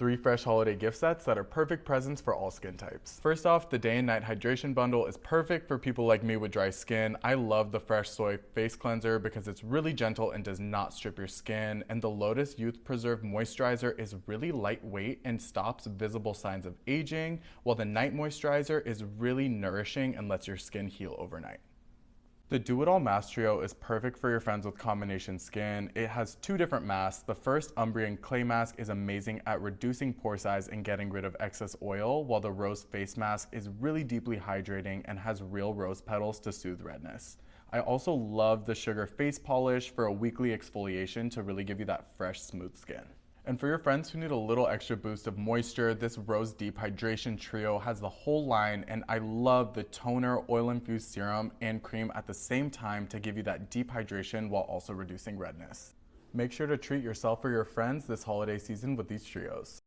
3 fresh holiday gift sets that are perfect presents for all skin types. First off, the Day and Night Hydration Bundle is perfect for people like me with dry skin. I love the Fresh Soy Face Cleanser because it's really gentle and does not strip your skin. And the Lotus Youth Preserve Moisturizer is really lightweight and stops visible signs of aging, while the Night Moisturizer is really nourishing and lets your skin heal overnight. The Do It All Mask Trio is perfect for your friends with combination skin. It has 2 different masks. The first Umbrian Clay Mask is amazing at reducing pore size and getting rid of excess oil, while the Rose Face Mask is really deeply hydrating and has real rose petals to soothe redness. I also love the Sugar Face Polish for a weekly exfoliation to really give you that fresh, smooth skin. And for your friends who need a little extra boost of moisture, this Rose Deep Hydration Trio has the whole line, and I love the toner, oil-infused serum, and cream at the same time to give you that deep hydration while also reducing redness. Make sure to treat yourself or your friends this holiday season with these trios.